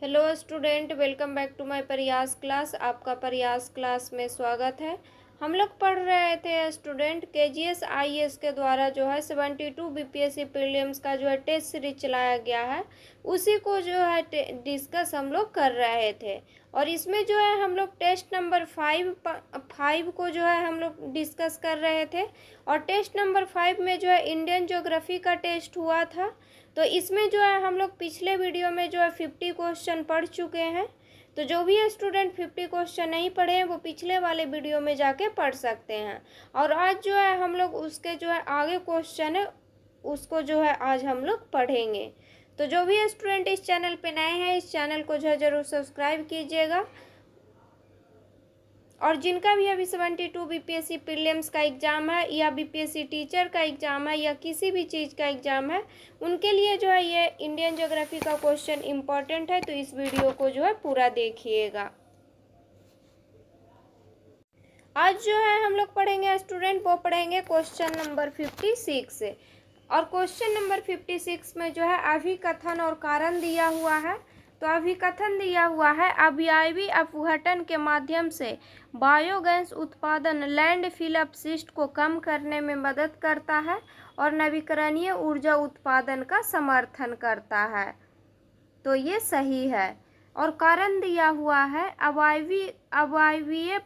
Hello student, welcome back to my Prayas class. आपका Prayas class में स्वागत है। हम लोग पढ़ रहे थे स्टूडेंट केजीएस आईएएस के द्वारा जो है 72 बीपीएससी प्रीलिम्स का जो है टेस्ट सीरीज चलाया गया है, उसी को जो है डिस्कस हम लोग कर रहे थे। और इसमें जो है हम लोग टेस्ट नंबर 5 को जो है हम लोग डिस्कस कर रहे थे। और टेस्ट नंबर 5 में जो है इंडियन ज्योग्राफी का टेस्ट हुआ था। तो इसमें जो है हम लोग पिछले वीडियो में जो है 50 क्वेश्चन पढ़ चुके हैं। तो जो भी स्टूडेंट 50 क्वेश्चन नहीं पढ़े हैं वो पिछले वाले वीडियो में जाके पढ़ सकते हैं। और आज जो है हम लोग उसके जो है आगे क्वेश्चन है उसको जो है आज हम लोग पढ़ेंगे। तो जो भी स्टूडेंट इस चैनल पे नए हैं, इस चैनल को जो है ज़रूर सब्सक्राइब कीजिएगा। और जिनका भी अभी 72 बीपीएससी प्रीलिम्स का एग्ज़ाम है या बीपीएससी टीचर का एग्ज़ाम है या किसी भी चीज़ का एग्ज़ाम है, उनके लिए जो है ये इंडियन ज्योग्राफी का क्वेश्चन इम्पॉर्टेंट है। तो इस वीडियो को जो है पूरा देखिएगा। आज जो है हम लोग पढ़ेंगे स्टूडेंट, वो पढ़ेंगे क्वेश्चन नंबर 56। और क्वेश्चन नंबर 56 में जो है अभिकथन और कारण दिया हुआ है। तो अभिकथन दिया हुआ है, अवयवी अपघटन के माध्यम से बायोगैस उत्पादन लैंडफिल अपशिष्ट को कम करने में मदद करता है और नवीकरणीय ऊर्जा उत्पादन का समर्थन करता है। तो ये सही है। और कारण दिया हुआ है, अवायवीय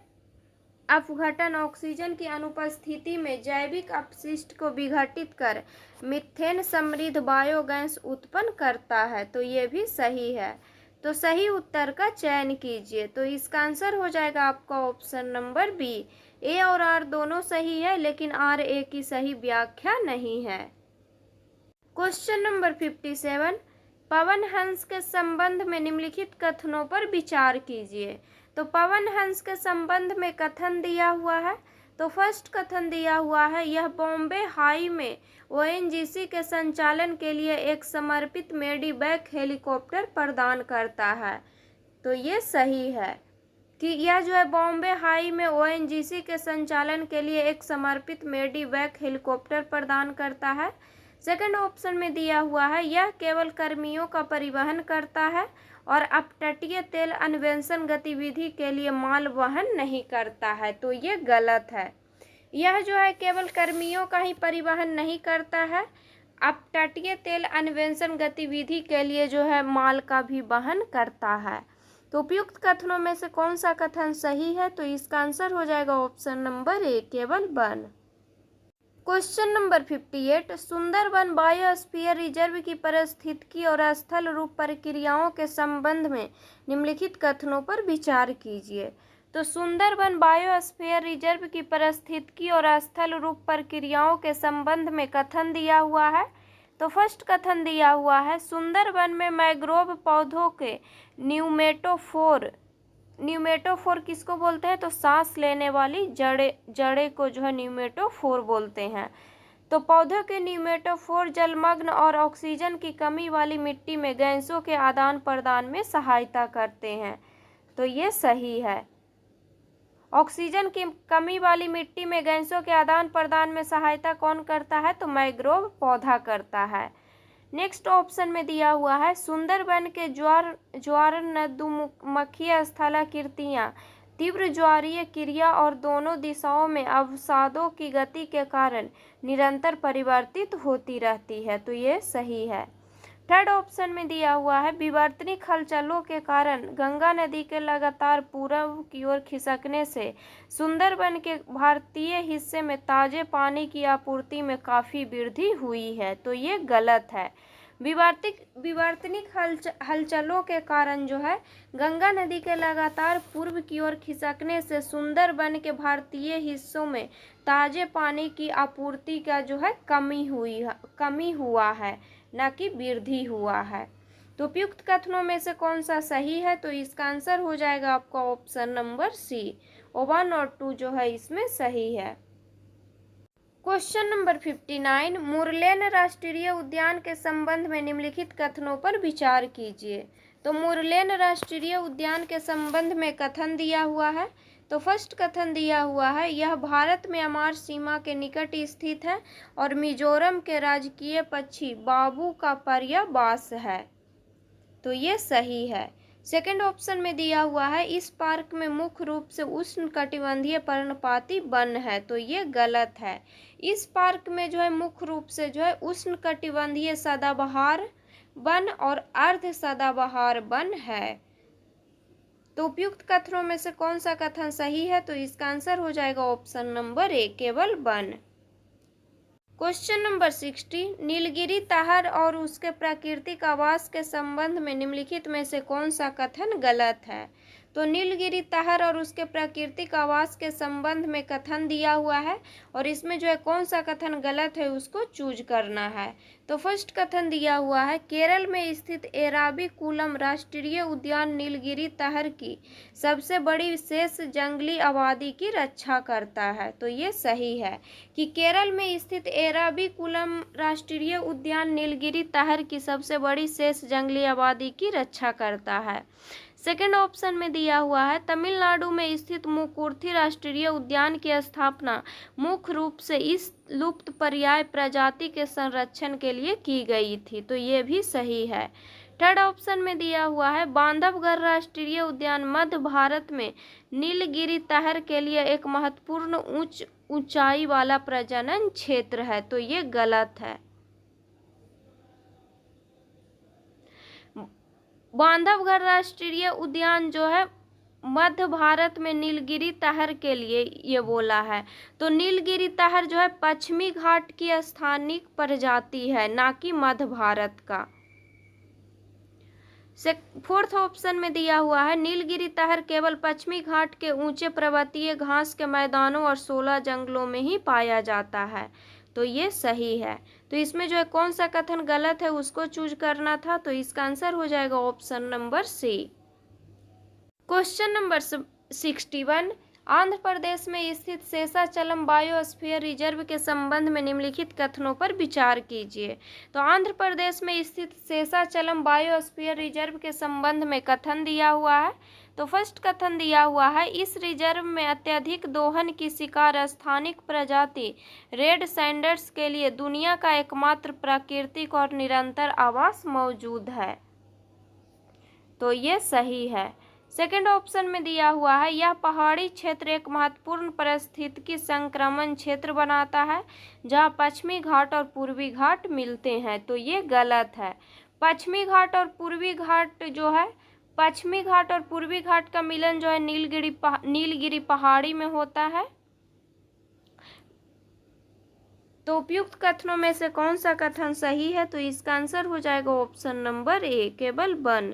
अपघटन ऑक्सीजन की अनुपस्थिति में जैविक अपशिष्ट को विघटित कर मीथेन समृद्ध बायोगैस उत्पन्न करता है। तो ये भी सही है। तो सही उत्तर का चयन कीजिए। तो इसका आंसर हो जाएगा आपका ऑप्शन नंबर बी। ए और आर दोनों सही है, लेकिन आर ए की सही व्याख्या नहीं है। क्वेश्चन नंबर 57, पवन हंस के संबंध में निम्नलिखित कथनों पर विचार कीजिए। तो पवन हंस के संबंध में कथन दिया हुआ है। तो फर्स्ट कथन दिया हुआ है, यह बॉम्बे हाई में ओएनजीसी के संचालन के लिए एक समर्पित मेडिवैक हेलीकॉप्टर प्रदान करता है। तो ये सही है कि यह जो है बॉम्बे हाई में ओएनजीसी के संचालन के लिए एक समर्पित मेडिवैक हेलीकॉप्टर प्रदान करता है। सेकंड ऑप्शन में दिया हुआ है, यह केवल कर्मियों का परिवहन करता है और अपतटीय तेल अन्वेषण गतिविधि के लिए माल वहन नहीं करता है। तो ये गलत है। यह जो है केवल कर्मियों का ही परिवहन नहीं करता है, अपतटीय तेल अन्वेषण गतिविधि के लिए जो है माल का भी वहन करता है। तो उपयुक्त कथनों में से कौन सा कथन सही है? तो इसका आंसर हो जाएगा ऑप्शन नंबर ए, केवल one. Question number 58, Sundarban biosphere reserve की पारिस्थितिकी और स्थल रूप प्रक्रियाओं के संबंध में निम्नलिखित कथनों पर विचार कीजिए। तो सुंदरबन बायोस्फीयर रिजर्व की पारिस्थितिकी और स्थल रूप प्रक्रियाओं के संबंध में कथन दिया हुआ है। तो फर्स्ट कथन दिया हुआ है, सुंदरबन में मैंग्रोव पौधों के न्यूमेटोफोर किसको बोलते हैं? तो सांस लेने वाली जड़े को जो है न्यूमेटोफोर बोलते हैं। तो पौधों के न्यूमेटोफोर जलमग्न और ऑक्सीजन की कमी वाली मिट्टी में गैसों के आदान प्रदान में सहायता करते हैं। तो ये सही है। ऑक्सीजन की कमी वाली मिट्टी में गैसों के आदान प्रदान में सहायता कौन करता है? तो मैंग्रोव पौधा करता है। नेक्स्ट ऑप्शन में दिया हुआ है, सुंदरबन के ज्वार नदुमुखी स्थलाकृतियां तीव्र ज्वारीय क्रिया और दोनों दिशाओं में अवसादों की गति के कारण निरंतर परिवर्तित होती रहती है। तो ये सही है। थर्ड ऑप्शन में दिया हुआ है, विवर्तनिक हलचलों के कारण गंगा नदी के लगातार पूर्व की ओर खिसकने से सुंदरबन के भारतीय हिस्से में ताजे पानी की आपूर्ति में काफ़ी वृद्धि हुई है। तो ये गलत है। विवर्तनिक हलचलों के कारण जो है गंगा नदी के लगातार पूर्व की ओर खिसकने से सुंदरबन के भारतीय हिस्सों में ताजे पानी की आपूर्ति का जो है कमी हुआ है, न कि वृद्धि हुआ है। तो उपयुक्त कथनों में से कौन सा सही है? तो इसका आंसर हो जाएगा आपका ऑप्शन नंबर सी। 1 और 2 जो है इसमें सही है। क्वेश्चन नंबर 59, मुरलेन राष्ट्रीय उद्यान के संबंध में निम्नलिखित कथनों पर विचार कीजिए। तो मुरलेन राष्ट्रीय उद्यान के संबंध में कथन दिया हुआ है। तो फर्स्ट कथन दिया हुआ है, यह भारत म्यांमार सीमा के निकट स्थित है और मिजोरम के राजकीय पक्षी बाबू का पर्यावास है। तो ये सही है। सेकंड ऑप्शन में दिया हुआ है इस पार्क में मुख्य रूप से उष्णकटिबंधीय पर्णपाती वन है, तो ये गलत है। इस पार्क में जो है मुख्य रूप से जो है उष्णकटिबंधीय सदाबहार वन और अर्ध सदाबहार वन है। तो उपयुक्त कथनों में से कौन सा कथन सही है, तो इसका आंसर हो जाएगा ऑप्शन नंबर ए, केवल वन। क्वेश्चन नंबर 60, नीलगिरी तहर और उसके प्राकृतिक आवास के संबंध में निम्नलिखित में से कौन सा कथन गलत है। तो नीलगिरी तहर और उसके प्राकृतिक आवास के संबंध में कथन दिया हुआ है और इसमें जो है कौन सा कथन गलत है उसको चूज करना है। तो फर्स्ट कथन दिया हुआ है केरल में स्थित एराविकुलम राष्ट्रीय उद्यान नीलगिरी तहर की सबसे बड़ी शेष जंगली आबादी की रक्षा करता है। तो ये सही है कि केरल में स्थित एराविकुलम राष्ट्रीय उद्यान नीलगिरी तहर की सबसे बड़ी शेष जंगली आबादी की रक्षा करता है। सेकेंड ऑप्शन में दिया हुआ है तमिलनाडु में स्थित मुकुर्थी राष्ट्रीय उद्यान की स्थापना मुख्य रूप से इस लुप्त पर्याय प्रजाति के संरक्षण के लिए की गई थी, तो ये भी सही है। थर्ड ऑप्शन में दिया हुआ है बांधवगढ़ राष्ट्रीय उद्यान मध्य भारत में नीलगिरी तहर के लिए एक महत्वपूर्ण ऊंचाई वाला प्रजनन क्षेत्र है, तो ये गलत है। बांधवगढ़ राष्ट्रीय उद्यान जो है मध्य भारत में नीलगिरी तहर के लिए ये बोला है, तो नीलगिरी तहर जो है पश्चिमी घाट की स्थानिक प्रजाति है, ना कि मध्य भारत का। फोर्थ ऑप्शन में दिया हुआ है नीलगिरी तहर केवल पश्चिमी घाट के ऊंचे पर्वतीय घास के मैदानों और 16 जंगलों में ही पाया जाता है, तो ये सही है। तो इसमें जो है कौन सा कथन गलत है उसको चूज करना था, तो इसका आंसर हो जाएगा option number C. Question number 61, Andhra Pradesh में स्थित शेषाचलम बायोस्फीयर रिजर्व के संबंध में निम्नलिखित कथनों पर विचार कीजिए। तो आंध्र प्रदेश में स्थित शेषाचलम बायोस्फीयर रिजर्व के संबंध में कथन दिया हुआ है। तो फर्स्ट कथन दिया हुआ है इस रिजर्व में अत्यधिक दोहन की शिकार स्थानिक प्रजाति रेड सैंडर्स के लिए दुनिया का एकमात्र प्राकृतिक और निरंतर आवास मौजूद है, तो ये सही है। सेकेंड ऑप्शन में दिया हुआ है यह पहाड़ी क्षेत्र एक महत्वपूर्ण पारिस्थितिकी संक्रमण क्षेत्र बनाता है जहां पश्चिमी घाट और पूर्वी घाट मिलते हैं, तो ये गलत है। पश्चिमी घाट और पूर्वी घाट जो है पश्चिमी घाट और पूर्वी घाट का मिलन जो है नीलगिरी पहाड़ी में होता है। तो उपयुक्त कथनों में से कौन सा कथन सही है, तो इसका आंसर हो जाएगा ऑप्शन नंबर ए, केवल वन।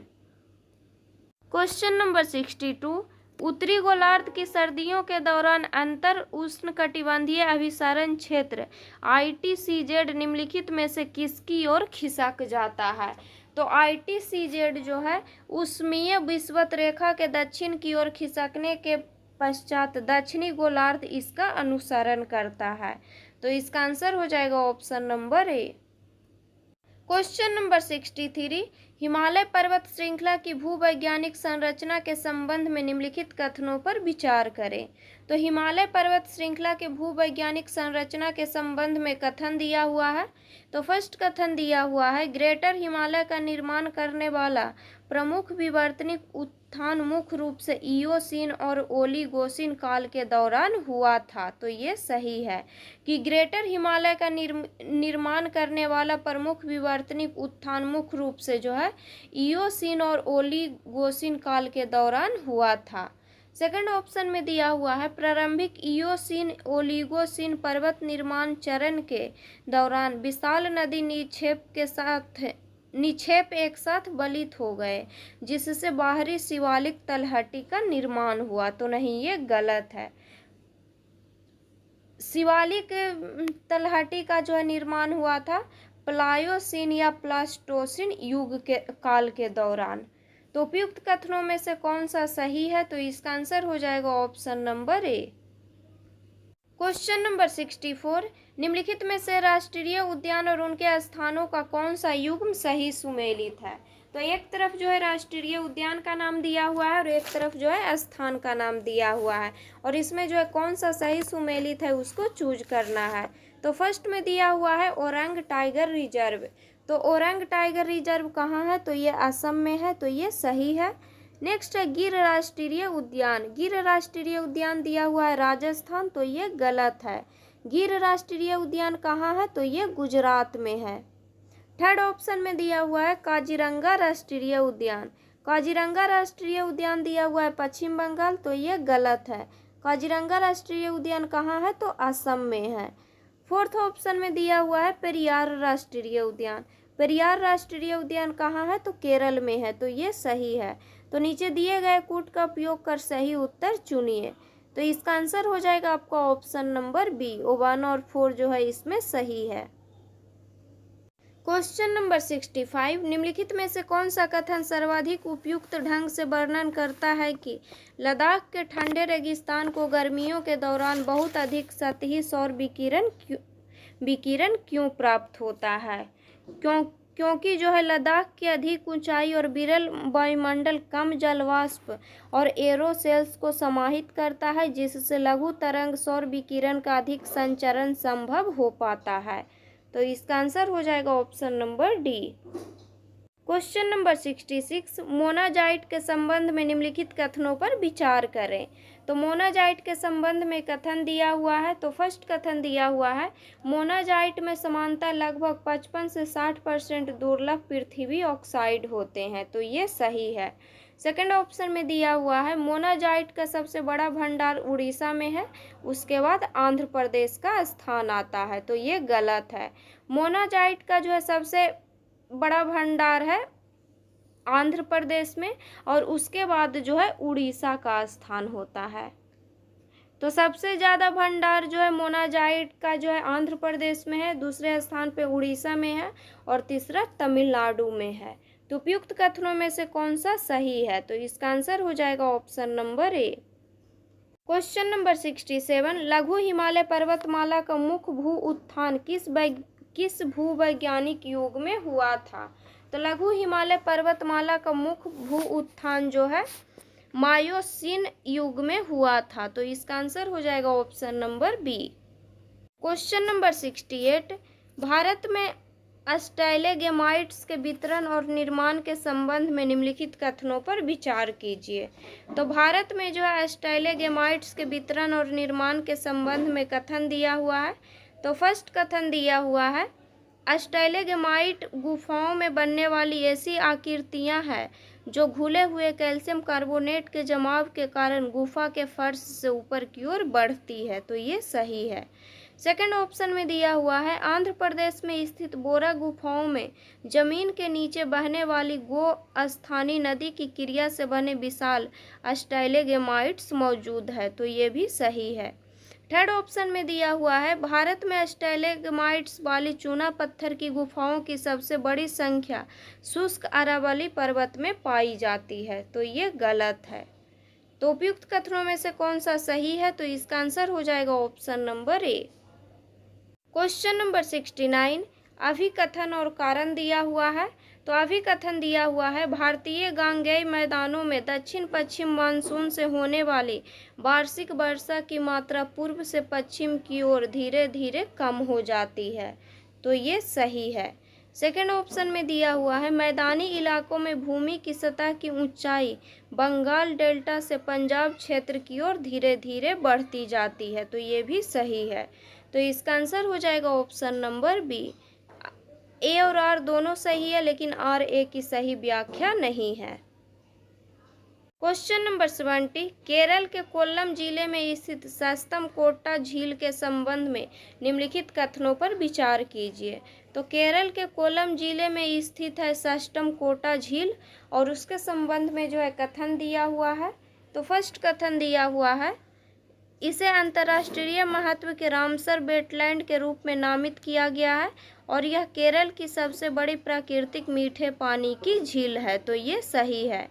क्वेश्चन नंबर 62, उत्तरी गोलार्ध की सर्दियों के दौरान अंतर उष्णकटिबंधीय अभिसरण क्षेत्र ITCZ निम्नलिखित में से किसकी ओर खिसक जाता है। तो ITCZ जो है ऊष्मीय विषुवत रेखा के दक्षिण की ओर खिसकने के पश्चात दक्षिणी गोलार्ध इसका अनुसरण करता है, तो इसका आंसर हो जाएगा option number A. Question number 63, Himalaya पर्वत श्रृंखला की भूवैज्ञानिक संरचना के संबंध में निम्नलिखित कथनों पर विचार करें। तो हिमालय पर्वत श्रृंखला के भूवैज्ञानिक संरचना के संबंध में कथन दिया हुआ है। तो फर्स्ट कथन दिया हुआ है ग्रेटर हिमालय का निर्माण करने वाला प्रमुख विवर्तनिक उत्थान मुख्य रूप से इयोसीन और ओलिगोसीन काल के दौरान हुआ था, तो ये सही है कि ग्रेटर हिमालय का निर्माण करने वाला प्रमुख विवर्तनिक उत्थान मुख्य रूप से जो है इयोसीन और ओलिगोसीन काल के दौरान हुआ था। सेकंड ऑप्शन में दिया हुआ है प्रारंभिक इयोसीन ओलिगोसीन पर्वत निर्माण चरण के दौरान विशाल नदी निक्षेप एक साथ बलित हो गए जिससे बाहरी शिवालिक तलहटी का निर्माण हुआ, तो नहीं, ये गलत है। शिवालिक तलहटी का जो है निर्माण हुआ था प्लायोसीन या प्लास्टोसीन युग के काल के दौरान। तो उपयुक्त कथनों में से कौन सा सही है, तो इसका आंसर हो जाएगा option number A. Question number 64, निम्नलिखित में से राष्ट्रीय उद्यान और उनके स्थानों का कौन सा युग्म सही सुमेलित है। तो एक तरफ जो है राष्ट्रीय उद्यान का नाम दिया हुआ है और एक तरफ जो है स्थान का नाम दिया हुआ है, और इसमें जो है कौन सा सही सुमेलित है उसको चूज करना है। तो फर्स्ट में दिया हुआ है ओरंग टाइगर रिजर्व। तो ओरंग टाइगर रिजर्व कहाँ है, तो ये असम में है, तो ये सही है। नेक्स्ट है गिर राष्ट्रीय उद्यान। गिर राष्ट्रीय उद्यान दिया हुआ है राजस्थान, तो ये गलत है। गिर राष्ट्रीय उद्यान कहाँ है, तो ये गुजरात में है। थर्ड ऑप्शन में दिया हुआ है काजीरंगा राष्ट्रीय उद्यान। काजीरंगा राष्ट्रीय उद्यान दिया हुआ है पश्चिम बंगाल, तो ये गलत है। काजीरंगा राष्ट्रीय उद्यान कहाँ है, तो असम में है। फोर्थ ऑप्शन में दिया हुआ है पेरियार राष्ट्रीय उद्यान। पेरियार राष्ट्रीय उद्यान कहाँ है, तो केरल में है, तो ये सही है। तो नीचे दिए गए कूट का उपयोग कर सही उत्तर चुनिए। तो इसका आंसर हो जाएगा आपका ऑप्शन नंबर बी। 1 और 4 जो है इसमें सही है। क्वेश्चन नंबर 65, निम्नलिखित में से कौन सा कथन सर्वाधिक उपयुक्त ढंग से वर्णन करता है कि लद्दाख के ठंडे रेगिस्तान को गर्मियों के दौरान बहुत अधिक सतही सौर विकिरण क्यों प्राप्त होता है? क्योंकि जो है लद्दाख की अधिक ऊंचाई और विरल वायुमंडल कम जलवाष्प और एरोसेल्स को समाहित करता है, जिससे लघु तरंग सौर विकिरण का अधिक संचरण संभव हो पाता है। तो इसका आंसर हो जाएगा option number D. Question number 66, monazite के संबंध में निम्नलिखित कथनों पर विचार करें। तो मोनाजाइट के संबंध में कथन दिया हुआ है। तो फर्स्ट कथन दिया हुआ है मोनाजाइट में समानता लगभग 55 से 60% दुर्लभ पृथ्वी ऑक्साइड होते हैं, तो ये सही है। सेकंड ऑप्शन में दिया हुआ है मोनाजाइट का सबसे बड़ा भंडार उड़ीसा में है, उसके बाद आंध्र प्रदेश का स्थान आता है, तो ये गलत है। मोनाजाइट का जो है सबसे बड़ा भंडार है आंध्र प्रदेश में और उसके बाद जो है उड़ीसा का स्थान होता है। तो सबसे ज़्यादा भंडार जो है मोनाजाइट का जो है आंध्र प्रदेश में है, दूसरे स्थान पे उड़ीसा में है और तीसरा तमिलनाडु में है। तो उपयुक्त कथनों में से कौन सा सही है? तो इसका आंसर हो जाएगा option number A. Question number 67, लघु हिमालय पर्वतमाला का मुख्य भू उत्थान किस भूवैज्ञानिक युग में हुआ था? तो लघु हिमालय पर्वतमाला का मुख्य भू उत्थान जो है मायोसीन युग में हुआ था, तो इसका आंसर हो जाएगा option number B. Question number 68, Bharat में अस्ट्रेलेगेमाइट्स के वितरण और निर्माण के संबंध में निम्नलिखित कथनों पर विचार कीजिए। तो भारत में जो है अस्ट्रेलेगेमाइट्स के वितरण और निर्माण के संबंध में कथन दिया हुआ है। तो फर्स्ट कथन दिया हुआ है अस्ट्रेलेगेमाइट गुफाओं में बनने वाली ऐसी आकृतियां हैं जो घुले हुए कैल्शियम कार्बोनेट के जमाव के कारण गुफा के फर्श से ऊपर की ओर बढ़ती है, तो ये सही है। सेकंड ऑप्शन में दिया हुआ है आंध्र प्रदेश में स्थित बोरा गुफाओं में जमीन के नीचे बहने वाली गोस्थानी नदी की क्रिया से बने विशाल अस्ट्रेलेगेमाइट्स मौजूद है, तो ये भी सही है। थर्ड ऑप्शन में दिया हुआ है भारत में स्टैलेग्माइट्स वाली चूना पत्थर की गुफाओं की सबसे बड़ी संख्या शुष्क अरावली पर्वत में पाई जाती है, तो ये गलत है। तो उपयुक्त कथनों में से कौन सा सही है? तो इसका आंसर हो जाएगा option number A. Question number 69, अभिकथन और कारण दिया हुआ है। तो अभिकथन दिया हुआ है भारतीय गांगेय मैदानों में दक्षिण पश्चिम मानसून से होने वाली वार्षिक वर्षा की मात्रा पूर्व से पश्चिम की ओर धीरे धीरे कम हो जाती है, तो ये सही है। सेकेंड ऑप्शन में दिया हुआ है मैदानी इलाकों में भूमि की सतह की ऊंचाई बंगाल डेल्टा से पंजाब क्षेत्र की ओर धीरे धीरे बढ़ती जाती है, तो ये भी सही है। तो इसका आंसर हो जाएगा ऑप्शन नंबर बी। ए और आर दोनों सही है, लेकिन आर ए की सही व्याख्या नहीं है। क्वेश्चन नंबर 70, केरल के कोल्लम जिले में स्थित सस्तम कोट्टा झील के संबंध में निम्नलिखित कथनों पर विचार कीजिए। तो केरल के कोल्लम जिले में स्थित है सस्टम कोट्टा झील और उसके संबंध में जो है कथन दिया हुआ है। तो फर्स्ट कथन दिया हुआ है इसे अंतर्राष्ट्रीय महत्व के रामसर वेटलैंड के रूप में नामित किया गया है और यह केरल की सबसे बड़ी प्राकृतिक मीठे पानी की झील है, तो ये सही है।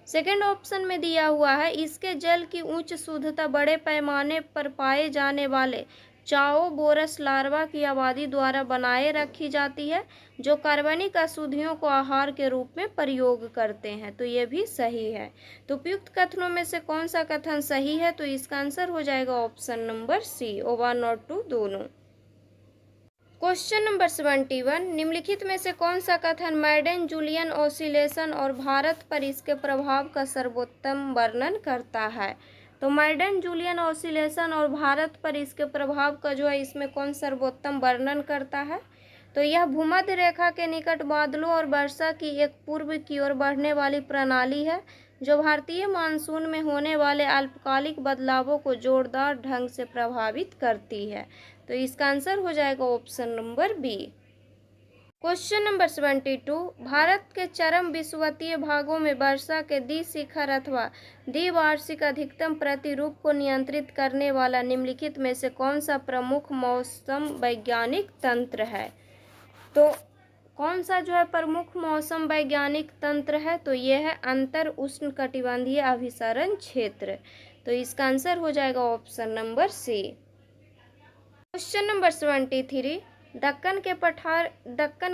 सेकेंड ऑप्शन में दिया हुआ है इसके जल की उच्च शुद्धता बड़े पैमाने पर पाए जाने वाले चाओ बोरस लार्वा की आबादी द्वारा बनाए रखी जाती है, जो कार्बनिक अशुद्धियों को आहार के रूप में प्रयोग करते हैं, तो ये भी सही है। तो उपयुक्त कथनों में से कौन सा कथन सही है? तो इसका आंसर हो जाएगा ऑप्शन नंबर सी, 1 और 2 दोनों। क्वेश्चन नंबर 71, निम्नलिखित में से कौन सा कथन मैडन जूलियन ऑसिलेशन और भारत पर इसके प्रभाव का सर्वोत्तम वर्णन करता है? तो मैडन जूलियन ऑसिलेशन और भारत पर इसके प्रभाव का जो है इसमें कौन सर्वोत्तम वर्णन करता है? तो यह भूमध्य रेखा के निकट बादलों और वर्षा की एक पूर्व की ओर बढ़ने वाली प्रणाली है जो भारतीय मानसून में होने वाले अल्पकालिक बदलावों को जोरदार ढंग से प्रभावित करती है। तो इसका आंसर हो जाएगा option number B. Question number 72, Bharat के चरम विषुवतीय भागों में वर्षा के द्विशिखर अथवा द्विवार्षिक अधिकतम प्रतिरूप को नियंत्रित करने वाला निम्नलिखित में से कौन सा प्रमुख मौसम वैज्ञानिक तंत्र है? तो कौन सा जो है प्रमुख मौसम वैज्ञानिक तंत्र है? तो यह है अंतर उष्णकटिबंधीय अभिसरण क्षेत्र। तो इसका आंसर हो जाएगा option number C. Question number 73, Deccan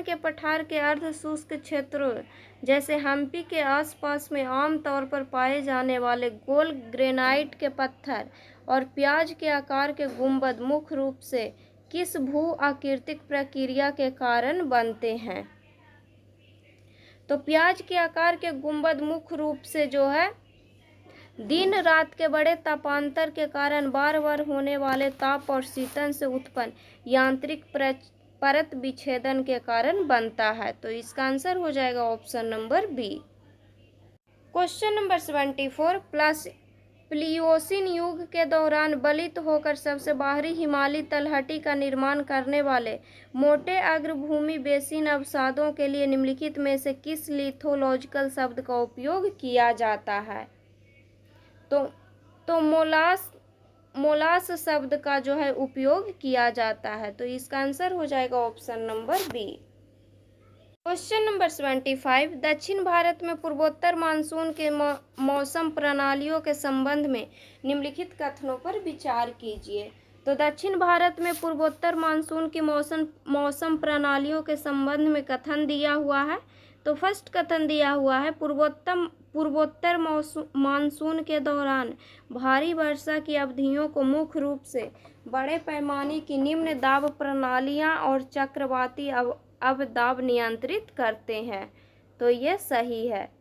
के पठार के अर्ध शुष्क क्षेत्रों जैसे हम्पी के आसपास में आमतौर पर पाए जाने वाले गोल ग्रेनाइट के पत्थर और प्याज के आकार के गुंबद मुख्य रूप से किस भू आकृतिक प्रक्रिया के कारण बनते हैं? तो प्याज के आकार के गुंबद मुख्य रूप से जो है दिन रात के बड़े तापांतर के कारण बार बार होने वाले ताप और शीतन से उत्पन्न यांत्रिक परत विच्छेदन के कारण बनता है। तो इसका आंसर हो जाएगा option number B. Question number 74, Pliocene युग के दौरान बलित होकर सबसे बाहरी हिमालयी तलहटी का निर्माण करने वाले मोटे अग्रभूमि बेसिन अवसादों के लिए निम्नलिखित में से किस लिथोलॉजिकल शब्द का उपयोग किया जाता है? तो मोलास शब्द का जो है उपयोग किया जाता है। तो इसका आंसर हो जाएगा option number B. Question number 75, दक्षिण भारत में पूर्वोत्तर मानसून के मौसम प्रणालियों के संबंध में निम्नलिखित कथनों पर विचार कीजिए। तो दक्षिण भारत में पूर्वोत्तर मानसून की मौसम प्रणालियों के संबंध में कथन दिया हुआ है। तो फर्स्ट कथन दिया हुआ है, पूर्वोत्तर मानसून के दौरान भारी वर्षा की अवधियों को मुख्य रूप से बड़े पैमाने की निम्न दाब प्रणालियां और चक्रवाती अवदाब नियंत्रित करते हैं। तो ये सही है।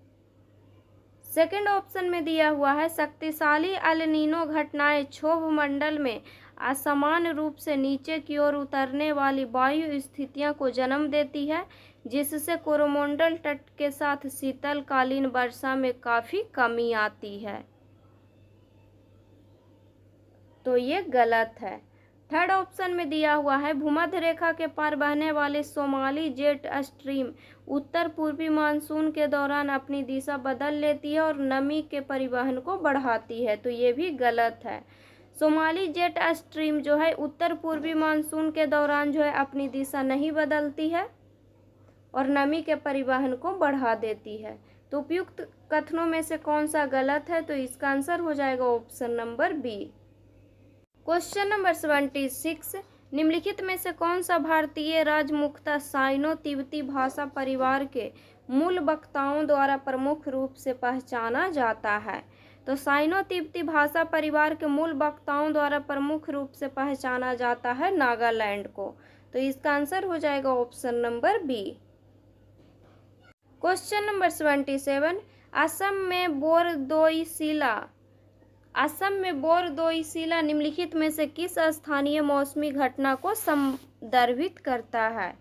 सेकंड ऑप्शन में दिया हुआ है, शक्तिशाली एल नीनो घटनाएं क्षोभ मंडल में असमान रूप से नीचे की ओर उतरने वाली वायु स्थितियां को जन्म देती है जिससे कोरोमंडल तट के साथ शीतलकालीन वर्षा में काफ़ी कमी आती है। तो ये गलत है। थर्ड ऑप्शन में दिया हुआ है, भूमध्य रेखा के पार बहने वाली सोमाली जेट स्ट्रीम उत्तर पूर्वी मानसून के दौरान अपनी दिशा बदल लेती है और नमी के परिवहन को बढ़ाती है। तो ये भी गलत है। सोमाली जेट स्ट्रीम जो है उत्तर पूर्वी मानसून के दौरान जो है अपनी दिशा नहीं बदलती है और नमी के परिवहन को बढ़ा देती है। तो उपयुक्त कथनों में से कौन सा गलत है? तो इसका आंसर हो जाएगा option number B. Question number 76, निम्नलिखित में से कौन सा भारतीय राज्य मुख्यतः साइनो तिब्बती भाषा परिवार के मूल वक्ताओं द्वारा प्रमुख रूप से पहचाना जाता है? तो साइनो तिब्बती भाषा परिवार के मूल वक्ताओं द्वारा प्रमुख रूप से पहचाना जाता है नागालैंड को। तो इसका आंसर हो जाएगा option number B. Question number 77, Assam में बोरदोईसिला निम्नलिखित में से किस स्थानीय मौसमी घटना को संदर्भित करता है?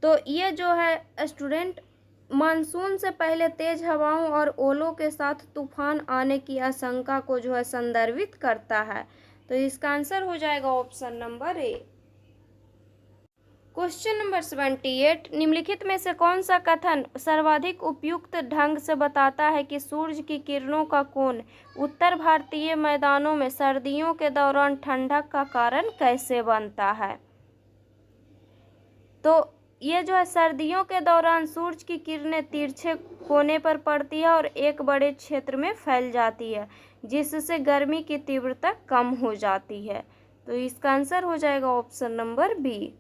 तो ये जो है स्टूडेंट मानसून से पहले तेज हवाओं और ओलों के साथ तूफान आने की आशंका को जो है संदर्भित करता है। तो इसका आंसर हो जाएगा option number A. Question number 78, निम्नलिखित में से कौन सा कथन सर्वाधिक उपयुक्त ढंग से बताता है कि सूरज की किरणों का कोण उत्तर भारतीय मैदानों में सर्दियों के दौरान ठंडक का कारण कैसे बनता है? तो ये जो है सर्दियों के दौरान सूरज की किरणें तिरछे कोने पर पड़ती है और एक बड़े क्षेत्र में फैल जाती है जिससे गर्मी की तीव्रता कम हो जाती है। तो इसका आंसर हो जाएगा option number B.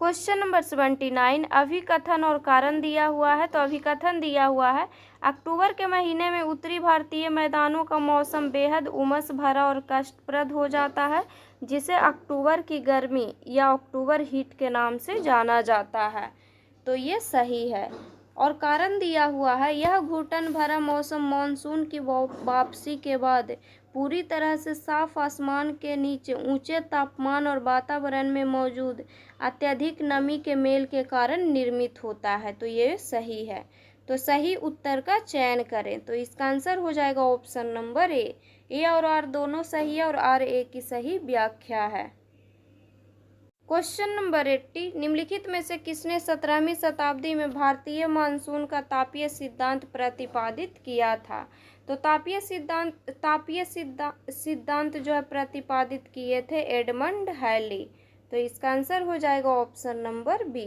Question number 79, अभिकथन और कारण दिया हुआ है। तो अभिकथन दिया हुआ है, अक्टूबर के महीने में उत्तरी भारतीय मैदानों का मौसम बेहद उमस भरा और कष्टप्रद हो जाता है, जिसे अक्टूबर की गर्मी या अक्टूबर हीट के नाम से जाना जाता है। तो ये सही है। और कारण दिया हुआ है, यह घुटन भरा मौसम मानसून की वापसी के बाद पूरी तरह से साफ आसमान के नीचे ऊंचे तापमान और वातावरण में मौजूद अत्यधिक नमी के मेल के कारण निर्मित होता है। तो ये सही है। तो सही उत्तर का चयन करें। तो इसका आंसर हो जाएगा ऑप्शन नंबर ए और आर दोनों सही है और आर ए की सही व्याख्या है। क्वेश्चन नंबर 80, निम्नलिखित में से किसने 17वीं शताब्दी में भारतीय मानसून का तापीय सिद्धांत प्रतिपादित किया था? तो तापीय सिद्धांत जो है प्रतिपादित किए थे एडमंड हैली। तो इसका आंसर हो जाएगा option number B.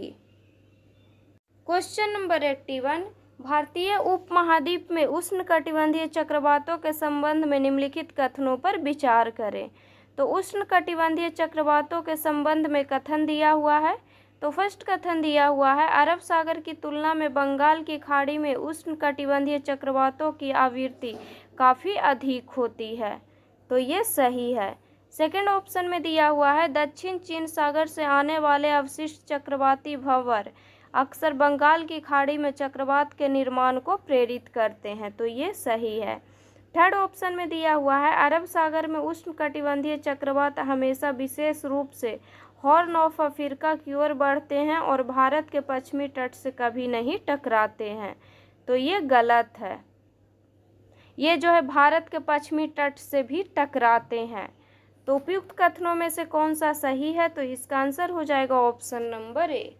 Question number 81, भारतीय उपमहाद्वीप में उष्णकटिबंधीय चक्रवातों के संबंध में निम्नलिखित कथनों पर विचार करें। तो उष्णकटिबंधीय चक्रवातों के संबंध में कथन दिया हुआ है। तो फर्स्ट कथन दिया हुआ है, अरब सागर की तुलना में बंगाल की खाड़ी में उष्णकटिबंधीय चक्रवातों की आवृत्ति काफ़ी अधिक होती है। तो ये सही है। सेकंड ऑप्शन में दिया हुआ है, दक्षिण चीन सागर से आने वाले अवशिष्ट चक्रवाती भंवर अक्सर बंगाल की खाड़ी में चक्रवात के निर्माण को प्रेरित करते हैं। तो ये सही है। थर्ड ऑप्शन में दिया हुआ है, अरब सागर में उष्णकटिबंधीय चक्रवात हमेशा विशेष रूप से हॉर्न ऑफ अफ्रीका की ओर बढ़ते हैं और भारत के पश्चिमी तट से कभी नहीं टकराते हैं। तो ये गलत है। ये जो है भारत के पश्चिमी तट से भी टकराते हैं। तो उपयुक्त कथनों में से कौन सा सही है? तो इसका आंसर हो जाएगा option number A.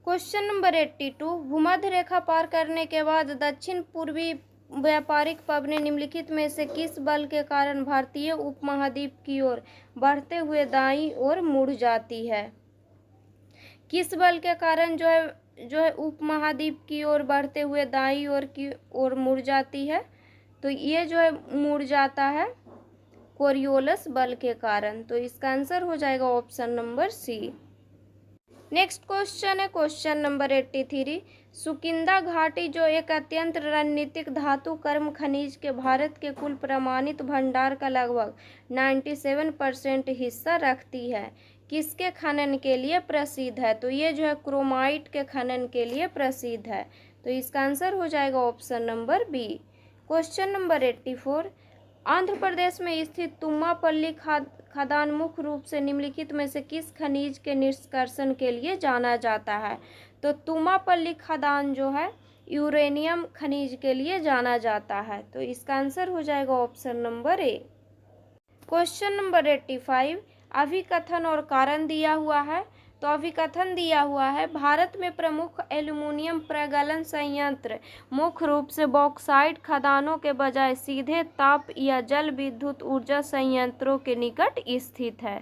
Question number 82, भूमध्य रेखा पार करने के बाद दक्षिण पूर्वी व्यापारिक पवनें निम्नलिखित में से किस बल के कारण भारतीय उपमहाद्वीप की ओर बढ़ते हुए दाईं ओर मुड़ जाती है? किस बल के कारण जो है उपमहाद्वीप की ओर बढ़ते हुए दाईं ओर की ओर मुड़ जाती है? तो ये जो है मुड़ जाता है कोरियोलस बल के कारण। तो इसका आंसर हो जाएगा option number C. Next question है क्वेश्चन नंबर 83, सुकिंदा घाटी जो एक अत्यंत रणनीतिक धातु कर्म खनिज के भारत के कुल प्रमाणित भंडार का लगभग 97% हिस्सा रखती है, किसके खनन के लिए प्रसिद्ध है? तो ये जो है क्रोमाइट के खनन के लिए प्रसिद्ध है। तो इसका आंसर हो जाएगा option number B. Question number 84, Andhra Pradesh में स्थित तुम्मापल्ली खदान मुख्य रूप से निम्नलिखित में से किस खनिज के निष्कर्षण के लिए जाना जाता है? तो तुम्मापल्ली खदान जो है यूरेनियम खनिज के लिए जाना जाता है। तो इसका आंसर हो जाएगा option number A. Question number 85, अभिकथन और कारण दिया हुआ है। तो अभिकथन दिया हुआ है, भारत में प्रमुख एल्यूमीनियम प्रगलन संयंत्र मुख्य रूप से बॉक्साइट खदानों के बजाय सीधे ताप या जल विद्युत ऊर्जा संयंत्रों के निकट स्थित है।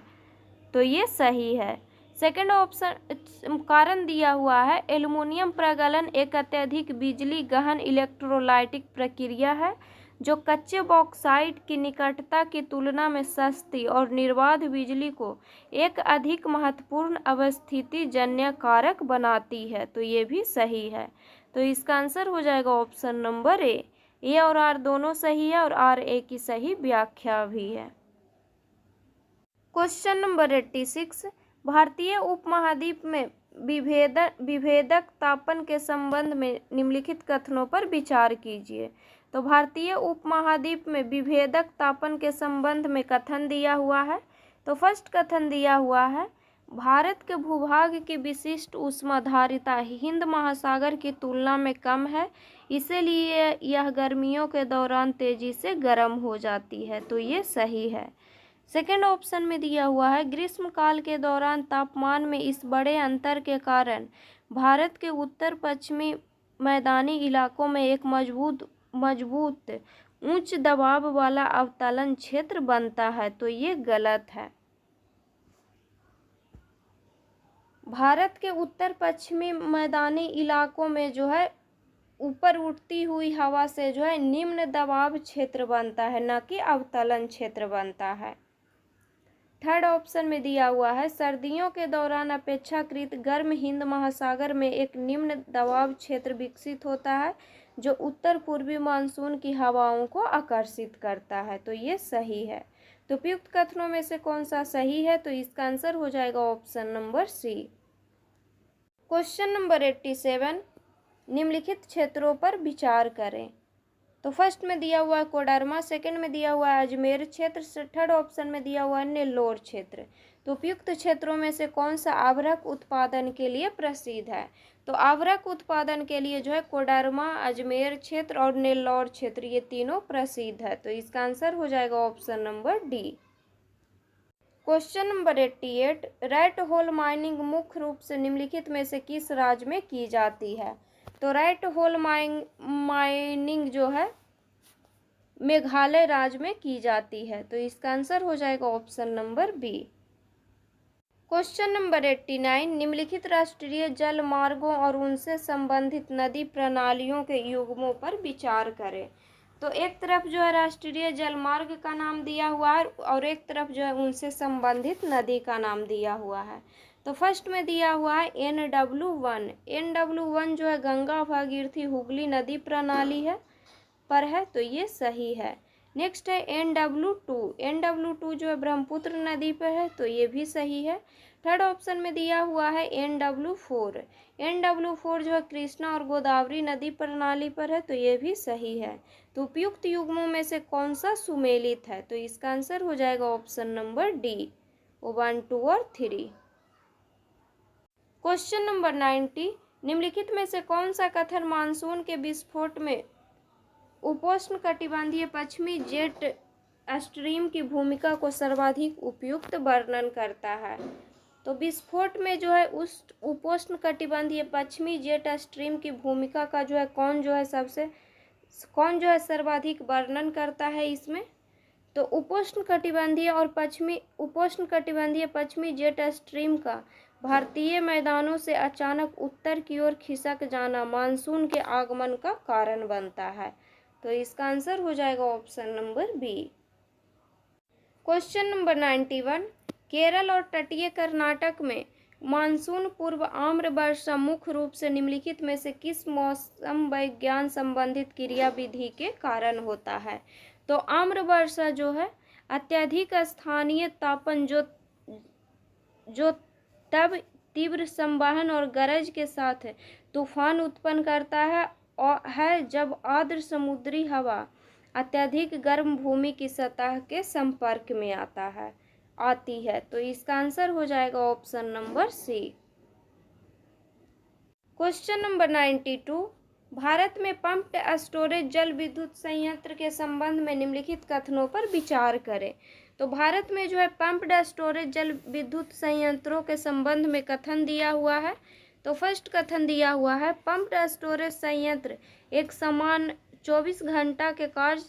तो ये सही है। सेकंड ऑप्शन कारण दिया हुआ है, एल्यूमीनियम प्रगलन एक अत्यधिक बिजली गहन इलेक्ट्रोलाइटिक प्रक्रिया है जो कच्चे बॉक्साइट की निकटता की तुलना में सस्ती और निर्बाध बिजली को एक अधिक महत्वपूर्ण अवस्थिति जन्य कारक बनाती है। तो ये भी सही है। तो इसका आंसर हो जाएगा ऑप्शन नंबर ए और आर दोनों सही है और आर ए की सही व्याख्या भी है। क्वेश्चन नंबर 86, भारतीय उपमहाद्वीप में विभेदक तापन के संबंध में निम्नलिखित कथनों पर विचार कीजिए। तो भारतीय उपमहाद्वीप में विभेदक तापन के संबंध में कथन दिया हुआ है। तो फर्स्ट कथन दिया हुआ है, भारत के भूभाग की विशिष्ट ऊष्माधारिता हिंद महासागर की तुलना में कम है, इसीलिए यह गर्मियों के दौरान तेजी से गर्म हो जाती है। तो ये सही है। सेकेंड ऑप्शन में दिया हुआ है, ग्रीष्मकाल के दौरान तापमान में इस बड़े अंतर के कारण भारत के उत्तर पश्चिमी मैदानी इलाकों में एक मजबूत उच्च दबाव वाला अवतलन क्षेत्र बनता है। तो ये गलत है। भारत के उत्तर पश्चिमी मैदानी इलाकों में जो है ऊपर उठती हुई हवा से जो है निम्न दबाव क्षेत्र बनता है, न कि अवतलन क्षेत्र बनता है। थर्ड ऑप्शन में दिया हुआ है सर्दियों के दौरान अपेक्षाकृत गर्म हिंद महासागर में एक निम्न दबाव क्षेत्र विकसित होता है जो उत्तर पूर्वी मानसून की हवाओं को आकर्षित करता है। तो ये सही है। तो उपयुक्त कथनों में से कौन सा सही है? तो इसका आंसर हो जाएगा option number C. Question number 87, निम्नलिखित क्षेत्रों पर विचार करें। तो फर्स्ट में दिया हुआ है कोडरमा, सेकंड में दिया हुआ है अजमेर क्षेत्र, थर्ड ऑप्शन में दिया हुआ है नेल्लोर क्षेत्र। तो उपयुक्त क्षेत्रों में से कौन सा आवरक उत्पादन के लिए प्रसिद्ध है? तो आवरक उत्पादन के लिए जो है कोडरमा, अजमेर क्षेत्र और नेल्लोर क्षेत्र ये तीनों प्रसिद्ध है। तो इसका आंसर हो जाएगा option number D. Question number 88, red hole mining मुख्य रूप से निम्नलिखित में से किस राज्य में की जाती है? तो रेड होल माइनिंग जो है मेघालय राज्य में की जाती है। तो इसका आंसर हो जाएगा option number B. Question number 89, निम्नलिखित राष्ट्रीय जल मार्गों और उनसे संबंधित नदी प्रणालियों के युग्मों पर विचार करें। तो एक तरफ जो है राष्ट्रीय जल मार्ग का नाम दिया हुआ है और एक तरफ जो है उनसे संबंधित नदी का नाम दिया हुआ है। तो फर्स्ट में दिया हुआ है NW1। NW1 जो है गंगा भागीरथी हुगली नदी प्रणाली है पर है, तो ये सही है। नेक्स्ट है NW2। NW2 जो है ब्रह्मपुत्र नदी पर है, तो ये भी सही है। थर्ड ऑप्शन में दिया हुआ है NW4। NW4 जो है कृष्णा और गोदावरी नदी प्रणाली पर है, तो ये भी सही है। तो उपयुक्त युग्मों में से कौन सा सुमेलित है? तो इसका आंसर हो जाएगा ऑप्शन नंबर डी, 1, 2 और 3। क्वेश्चन नंबर 90, निम्नलिखित में से कौन सा कथन मानसून के विस्फोट में उपोष्ण कटिबंधीय पश्चिमी जेट स्ट्रीम की भूमिका को सर्वाधिक उपयुक्त वर्णन करता है? तो विस्फोट में जो है उस उपोष्ण कटिबंधीय पश्चिमी जेट स्ट्रीम की भूमिका का जो है कौन जो है सर्वाधिक वर्णन करता है इसमें? तो उपोष्ण कटिबंधीय पश्चिमी जेट स्ट्रीम का भारतीय मैदानों से अचानक उत्तर की ओर खिसक जाना मानसून के आगमन का कारण बनता है। तो इसका आंसर हो जाएगा option number B. Question number 91, Kerala और तटीय कर्नाटक में मानसून पूर्व आम्र वर्षा मुख्य रूप से निम्नलिखित में से किस मौसम विज्ञान संबंधित क्रियाविधि के कारण होता है? तो आम्र वर्षा जो है अत्यधिक स्थानीय तापन जो तब तीव्र संवहन और गरज के साथ तूफान उत्पन्न करता है जब आर्द्र समुद्री हवा अत्यधिक गर्म भूमि की सतह के संपर्क में आती है। तो इसका आंसर हो जाएगा option number C. Question number 92, Bharat में पंप्ड स्टोरेज जल विद्युत संयंत्र के संबंध में निम्नलिखित कथनों पर विचार करें। तो भारत में जो है पंप्ड स्टोरेज जल विद्युत संयंत्रों के संबंध में कथन दिया हुआ है। तो फर्स्ट कथन दिया हुआ है पंप्ड स्टोरेज संयंत्र एक समान 24 घंटा के कार्य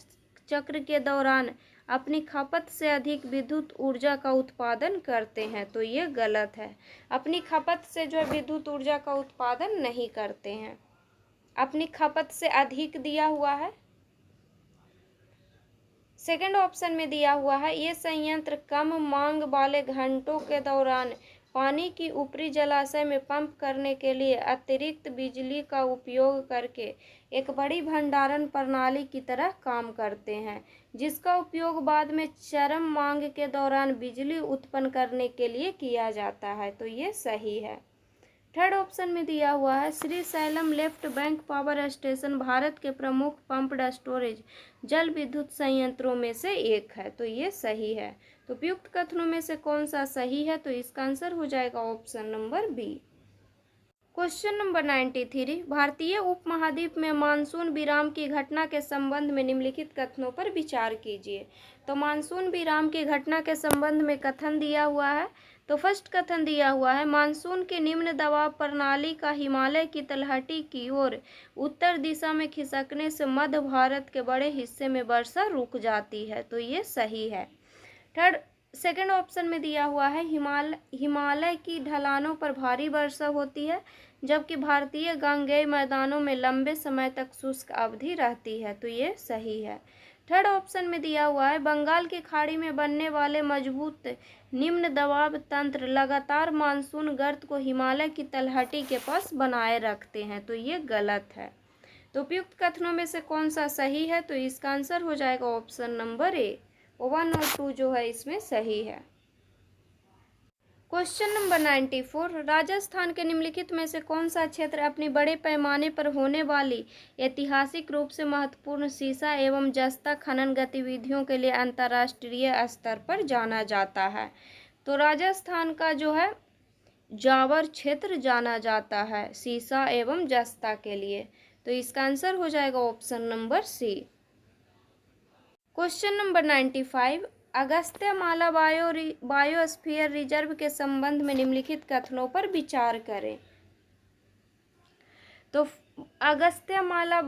चक्र के दौरान अपनी खपत से अधिक विद्युत ऊर्जा का उत्पादन करते हैं। तो ये गलत है। अपनी खपत से जो है विद्युत ऊर्जा का उत्पादन नहीं करते हैं, अपनी खपत से अधिक दिया हुआ है। सेकंड ऑप्शन में दिया हुआ है ये संयंत्र कम मांग वाले घंटों के दौरान पानी की ऊपरी जलाशय में पंप करने के लिए अतिरिक्त बिजली का उपयोग करके एक बड़ी भंडारण प्रणाली की तरह काम करते हैं, जिसका उपयोग बाद में चरम मांग के दौरान बिजली उत्पन्न करने के लिए किया जाता है। तो ये सही है। थर्ड ऑप्शन में दिया हुआ है Shri slam left bank power station Bharat के प्रमुख पंप्ड स्टोरेज जल विद्युत संयंत्रों में से एक है। तो ये सही है। तो उपयुक्त कथनों में से कौन सा सही है? तो इसका आंसर हो जाएगा option number B. Question number 93, भारतीय उपमहाद्वीप में मानसून विराम की घटना के संबंध में निम्नलिखित कथनों पर विचार कीजिए। तो मानसून विराम की घटना के संबंध में कथन दिया हुआ है। तो फर्स्ट कथन दिया हुआ है मानसून के निम्न दबाव प्रणाली का हिमालय की तलहटी की ओर उत्तर दिशा में खिसकने से मध्य भारत के बड़े हिस्से में वर्षा रुक जाती है। तो ये सही है। सेकंड ऑप्शन में दिया हुआ है हिमालय की ढलानों पर भारी वर्षा होती है जबकि भारतीय गांगेय मैदानों में लंबे समय तक शुष्क अवधि रहती है। तो ये सही है। थर्ड ऑप्शन में दिया हुआ है बंगाल की खाड़ी में बनने वाले मजबूत निम्न दबाव तंत्र लगातार मानसून गर्त को हिमालय की तलहटी के पास बनाए रखते हैं, तो ये गलत है। तो उपयुक्त कथनों में से कौन सा सही है, तो इसका आंसर हो जाएगा ऑप्शन नंबर ए। 1 और 2 जो है इसमें सही है। क्वेश्चन नंबर 94, राजस्थान के निम्नलिखित में से कौन सा क्षेत्र अपनी बड़े पैमाने पर होने वाली ऐतिहासिक रूप से महत्वपूर्ण सीसा एवं जस्ता खनन गतिविधियों के लिए अंतर्राष्ट्रीय स्तर पर जाना जाता है। तो राजस्थान का जो है जावर क्षेत्र जाना जाता है सीसा एवं जस्ता के लिए, तो इसका आंसर हो जाएगा option number C. Question number 95, Agasthyamala biosphere reserve के संबंध में निम्नलिखित कथनों पर विचार करें। तो अगस्त्यमाला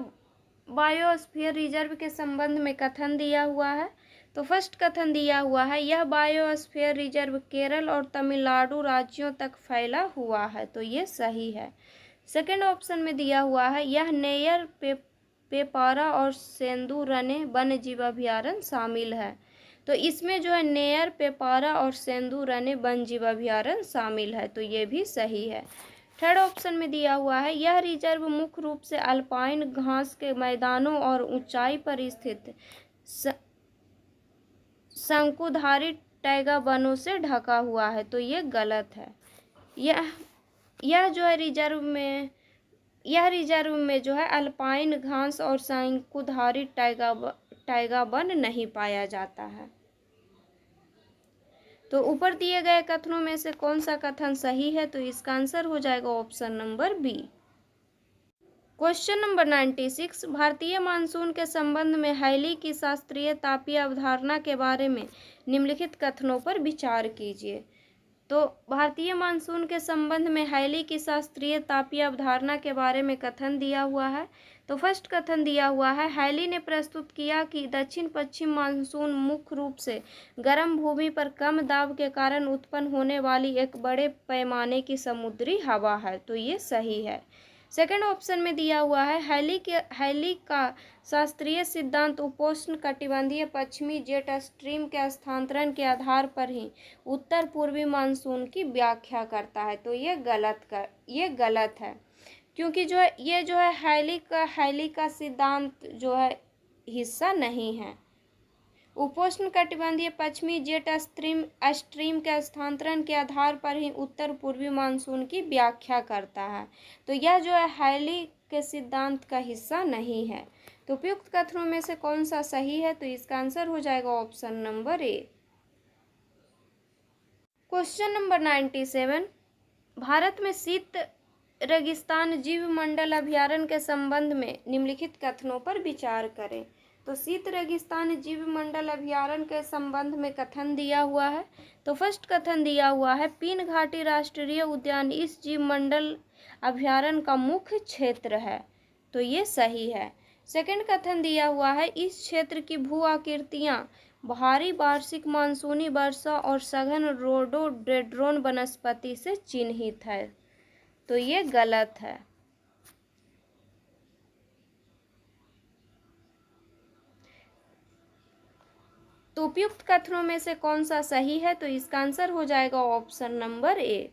बायोस्फीयर रिजर्व के संबंध में कथन दिया हुआ है। तो फर्स्ट कथन दिया हुआ है यह बायोस्फीयर रिजर्व केरल और तमिलनाडु राज्यों तक फैला हुआ है, तो ये सही है। सेकेंड ऑप्शन में दिया हुआ है यह नेयर पेपारा और सेंदुरने वन्य जीव अभयारण्य शामिल है, तो इसमें जो है नेयर पेपारा और सेंदुरने वन्य जीव अभयारण्य शामिल है, तो ये भी सही है। थर्ड ऑप्शन में दिया हुआ है यह रिजर्व मुख्य रूप से अल्पाइन घास के मैदानों और ऊंचाई पर स्थित शंकुधारी टैगा वनों से ढका हुआ है, तो ये गलत है। यह जो है रिजर्व में जो है अल्पाइन घास और शंकुधारी टैगा वन नहीं पाया जाता है। तो ऊपर दिए गए कथनों में से कौन सा कथन सही है, तो इसका आंसर हो जाएगा option number B. Question number 96, भारतीय मानसून के संबंध में हैली की शास्त्रीय तापीय अवधारणा के बारे में निम्नलिखित कथनों पर विचार कीजिए। तो भारतीय मानसून के संबंध में हैली की शास्त्रीय तापीय अवधारणा के बारे में कथन दिया हुआ है। तो फर्स्ट कथन दिया हुआ है हैली ने प्रस्तुत किया कि दक्षिण पश्चिम मानसून मुख्य रूप से गर्म भूमि पर कम दाब के कारण उत्पन्न होने वाली एक बड़े पैमाने की समुद्री हवा है, तो ये सही है। सेकेंड ऑप्शन में दिया हुआ है हैली का शास्त्रीय सिद्धांत उपोष्ण कटिबंधीय पश्चिमी जेट स्ट्रीम के स्थानांतरण के आधार पर ही उत्तर पूर्वी मानसून की व्याख्या करता है, तो ये गलत है, क्योंकि जो है ये जो है हैली का सिद्धांत जो है हिस्सा नहीं है। उपोष्ण कटिबंधीय पश्चिमी जेट स्ट्रीम के स्थानांतरण के आधार पर ही उत्तर पूर्वी मानसून की व्याख्या करता है, तो यह जो है हैली के सिद्धांत का हिस्सा नहीं है। तो उपयुक्त कथनों में से कौन सा सही है, तो इसका आंसर हो जाएगा option number A. Question number 97, Bharat में शीत रेगिस्तान जीव मंडल अभयारण्य के संबंध में निम्नलिखित कथनों पर विचार करें। तो शीत रेगिस्तान जीव मंडल अभयारण्य के संबंध में कथन दिया हुआ है। तो फर्स्ट कथन दिया हुआ है पीन घाटी राष्ट्रीय उद्यान इस जीव मंडल अभयारण्य का मुख्य क्षेत्र है, तो ये सही है। सेकंड कथन दिया हुआ है इस क्षेत्र की भू आकृतियां भारी वार्षिक मानसूनी वर्षा और सघन रोडोडेंड्रॉन वनस्पति से चिन्हित है, तो ये गलत है। तो उपयुक्त कथनों में से कौन सा सही है, तो इसका आंसर हो जाएगा ऑप्शन नंबर ए।